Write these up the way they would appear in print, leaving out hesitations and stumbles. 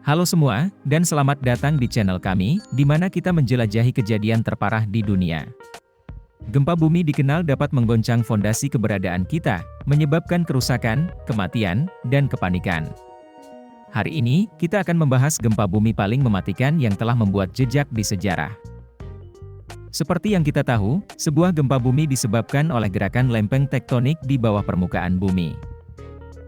Halo semua, dan selamat datang di channel kami, di mana kita menjelajahi kejadian terparah di dunia. Gempa bumi dikenal dapat menggoncang fondasi keberadaan kita, menyebabkan kerusakan, kematian, dan kepanikan. Hari ini, kita akan membahas gempa bumi paling mematikan yang telah membuat jejak di sejarah. Seperti yang kita tahu, sebuah gempa bumi disebabkan oleh gerakan lempeng tektonik di bawah permukaan bumi.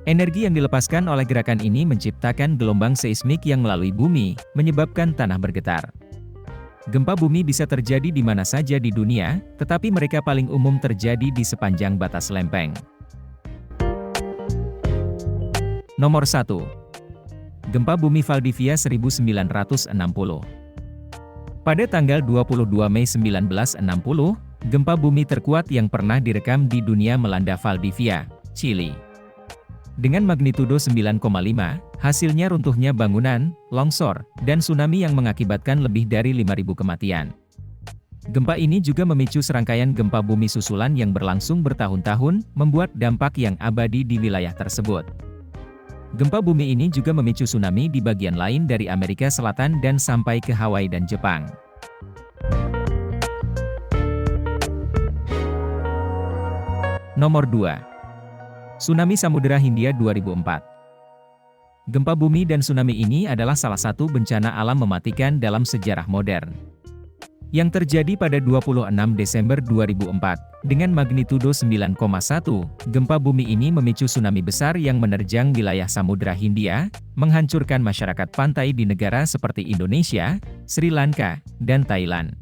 Energi yang dilepaskan oleh gerakan ini menciptakan gelombang seismik yang melalui bumi, menyebabkan tanah bergetar. Gempa bumi bisa terjadi di mana saja di dunia, tetapi mereka paling umum terjadi di sepanjang batas lempeng. Nomor 1. Gempa bumi Valdivia 1960. Pada tanggal 22 Mei 1960, gempa bumi terkuat yang pernah direkam di dunia melanda Valdivia, Chili. Dengan magnitudo 9,5, hasilnya runtuhnya bangunan, longsor, dan tsunami yang mengakibatkan lebih dari 5.000 kematian. Gempa ini juga memicu serangkaian gempa bumi susulan yang berlangsung bertahun-tahun, membuat dampak yang abadi di wilayah tersebut. Gempa bumi ini juga memicu tsunami di bagian lain dari Amerika Selatan dan sampai ke Hawaii dan Jepang. Nomor 2. Tsunami Samudera Hindia 2004. Gempa bumi dan tsunami ini adalah salah satu bencana alam mematikan dalam sejarah modern. Yang terjadi pada 26 Desember 2004, dengan magnitudo 9,1, gempa bumi ini memicu tsunami besar yang menerjang wilayah Samudra Hindia, menghancurkan masyarakat pantai di negara seperti Indonesia, Sri Lanka, dan Thailand.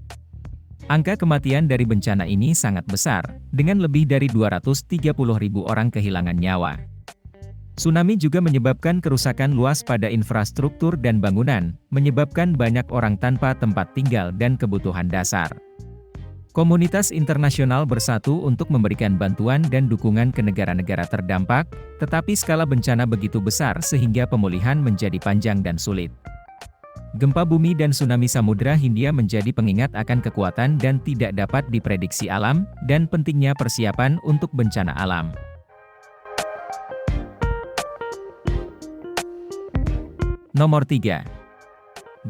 Angka kematian dari bencana ini sangat besar, dengan lebih dari 230.000 orang kehilangan nyawa. Tsunami juga menyebabkan kerusakan luas pada infrastruktur dan bangunan, menyebabkan banyak orang tanpa tempat tinggal dan kebutuhan dasar. Komunitas internasional bersatu untuk memberikan bantuan dan dukungan ke negara-negara terdampak, tetapi skala bencana begitu besar sehingga pemulihan menjadi panjang dan sulit. Gempa bumi dan tsunami Samudra Hindia menjadi pengingat akan kekuatan dan tidak dapat diprediksi alam, dan pentingnya persiapan untuk bencana alam. Nomor 3.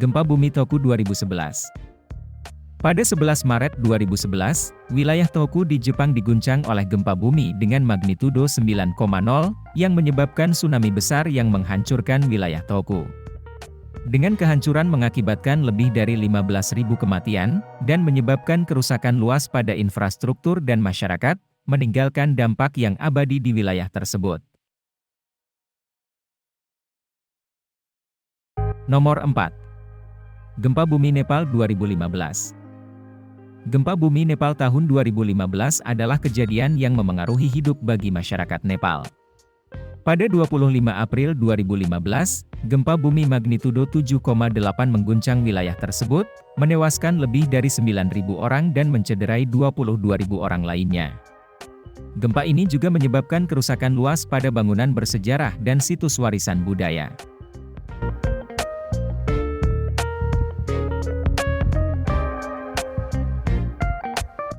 Gempa bumi Tohoku 2011. Pada 11 Maret 2011, wilayah Tohoku di Jepang diguncang oleh gempa bumi dengan magnitudo 9,0, yang menyebabkan tsunami besar yang menghancurkan wilayah Tohoku. Dengan kehancuran mengakibatkan lebih dari 15.000 kematian, dan menyebabkan kerusakan luas pada infrastruktur dan masyarakat, meninggalkan dampak yang abadi di wilayah tersebut. Nomor 4. Gempa bumi Nepal 2015. Gempa bumi Nepal tahun 2015 adalah kejadian yang memengaruhi hidup bagi masyarakat Nepal. Pada 25 April 2015, gempa bumi magnitudo 7,8 mengguncang wilayah tersebut, menewaskan lebih dari 9.000 orang dan mencederai 22.000 orang lainnya. Gempa ini juga menyebabkan kerusakan luas pada bangunan bersejarah dan situs warisan budaya.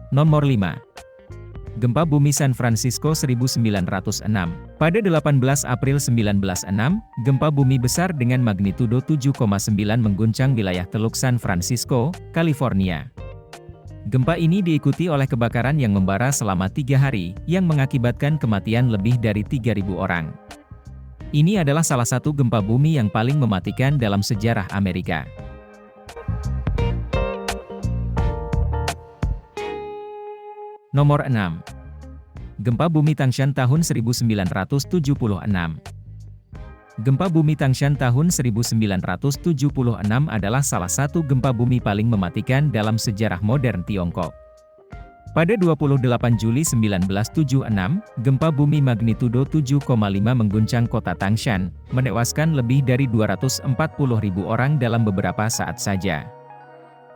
Nomor 5. Gempa bumi San Francisco 1906. Pada 18 April 1906, gempa bumi besar dengan magnitudo 7,9 mengguncang wilayah Teluk San Francisco, California. Gempa ini diikuti oleh kebakaran yang membara selama 3 hari, yang mengakibatkan kematian lebih dari 3.000 orang. Ini adalah salah satu gempa bumi yang paling mematikan dalam sejarah Amerika. Nomor 6. Gempa bumi Tangshan tahun 1976. Gempa bumi Tangshan tahun 1976 adalah salah satu gempa bumi paling mematikan dalam sejarah modern Tiongkok. Pada 28 Juli 1976, gempa bumi magnitudo 7,5 mengguncang kota Tangshan, menewaskan lebih dari 240.000 orang dalam beberapa saat saja.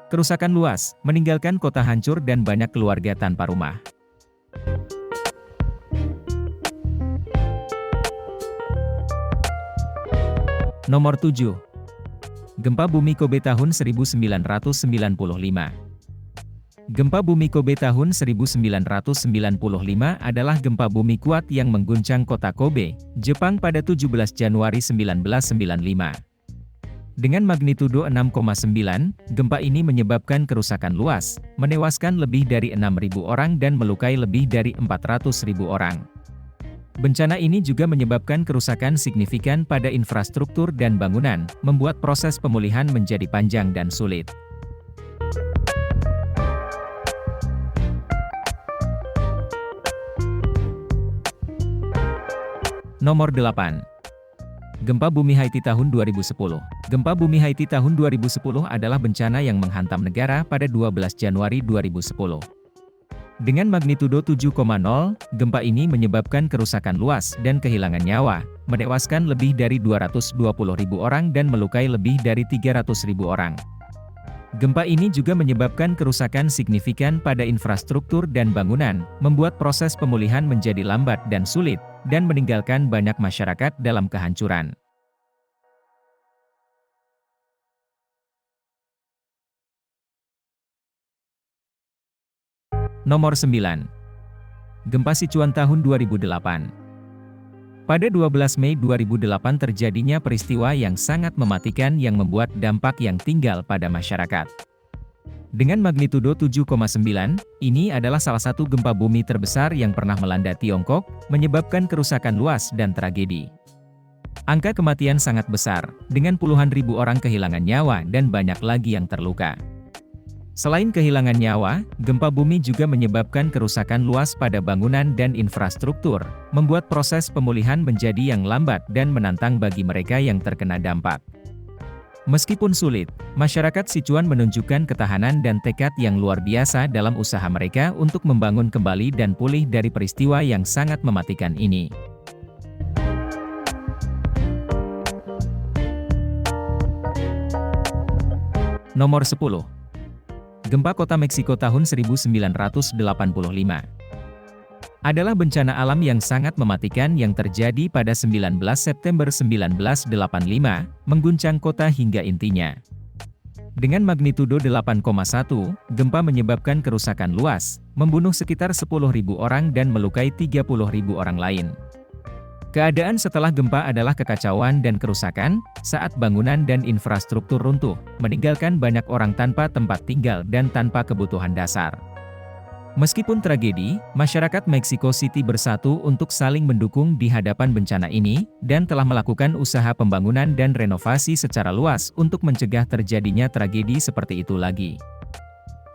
Kerusakan luas, meninggalkan kota hancur dan banyak keluarga tanpa rumah. Nomor 7. Gempa bumi Kobe tahun 1995. Gempa bumi Kobe tahun 1995 adalah gempa bumi kuat yang mengguncang kota Kobe, Jepang pada 17 Januari 1995. Dengan magnitudo 6,9, gempa ini menyebabkan kerusakan luas, menewaskan lebih dari 6.000 orang dan melukai lebih dari 400.000 orang. Bencana ini juga menyebabkan kerusakan signifikan pada infrastruktur dan bangunan, membuat proses pemulihan menjadi panjang dan sulit. Nomor 8. Gempa bumi Haiti tahun 2010. Gempa bumi Haiti tahun 2010 adalah bencana yang menghantam negara pada 12 Januari 2010. Dengan magnitudo 7,0, gempa ini menyebabkan kerusakan luas dan kehilangan nyawa, menewaskan lebih dari 220.000 orang dan melukai lebih dari 300.000 orang. Gempa ini juga menyebabkan kerusakan signifikan pada infrastruktur dan bangunan, membuat proses pemulihan menjadi lambat dan sulit, dan meninggalkan banyak masyarakat dalam kehancuran. Nomor 9. Gempa Sichuan tahun 2008. Pada 12 Mei 2008 terjadinya peristiwa yang sangat mematikan yang membuat dampak yang tinggal pada masyarakat. Dengan magnitudo 7,9, ini adalah salah satu gempa bumi terbesar yang pernah melanda Tiongkok, menyebabkan kerusakan luas dan tragedi. Angka kematian sangat besar, dengan puluhan ribu orang kehilangan nyawa dan banyak lagi yang terluka. Selain kehilangan nyawa, gempa bumi juga menyebabkan kerusakan luas pada bangunan dan infrastruktur, membuat proses pemulihan menjadi yang lambat dan menantang bagi mereka yang terkena dampak. Meskipun sulit, masyarakat Sichuan menunjukkan ketahanan dan tekad yang luar biasa dalam usaha mereka untuk membangun kembali dan pulih dari peristiwa yang sangat mematikan ini. Nomor 10. Gempa Kota Meksiko tahun 1985. Adalah bencana alam yang sangat mematikan yang terjadi pada 19 September 1985, mengguncang kota hingga intinya. Dengan magnitudo 8,1, gempa menyebabkan kerusakan luas, membunuh sekitar 10.000 orang dan melukai 30.000 orang lain. Keadaan setelah gempa adalah kekacauan dan kerusakan, saat bangunan dan infrastruktur runtuh, meninggalkan banyak orang tanpa tempat tinggal dan tanpa kebutuhan dasar. Meskipun tragedi, masyarakat Mexico City bersatu untuk saling mendukung di hadapan bencana ini, dan telah melakukan usaha pembangunan dan renovasi secara luas untuk mencegah terjadinya tragedi seperti itu lagi.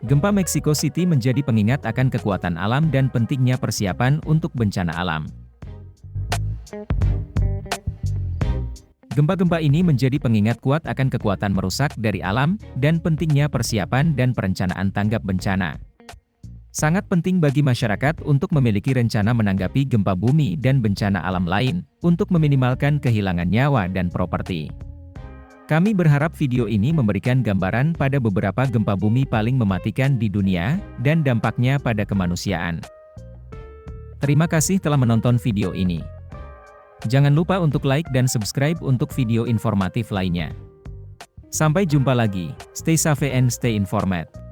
Gempa Mexico City menjadi pengingat akan kekuatan alam dan pentingnya persiapan untuk bencana alam. Gempa-gempa ini menjadi pengingat kuat akan kekuatan merusak dari alam, dan pentingnya persiapan dan perencanaan tanggap bencana. Sangat penting bagi masyarakat untuk memiliki rencana menanggapi gempa bumi dan bencana alam lain, untuk meminimalkan kehilangan nyawa dan properti. Kami berharap video ini memberikan gambaran pada beberapa gempa bumi paling mematikan di dunia, dan dampaknya pada kemanusiaan. Terima kasih telah menonton video ini. Jangan lupa untuk like dan subscribe untuk video informatif lainnya. Sampai jumpa lagi, stay safe and stay informed.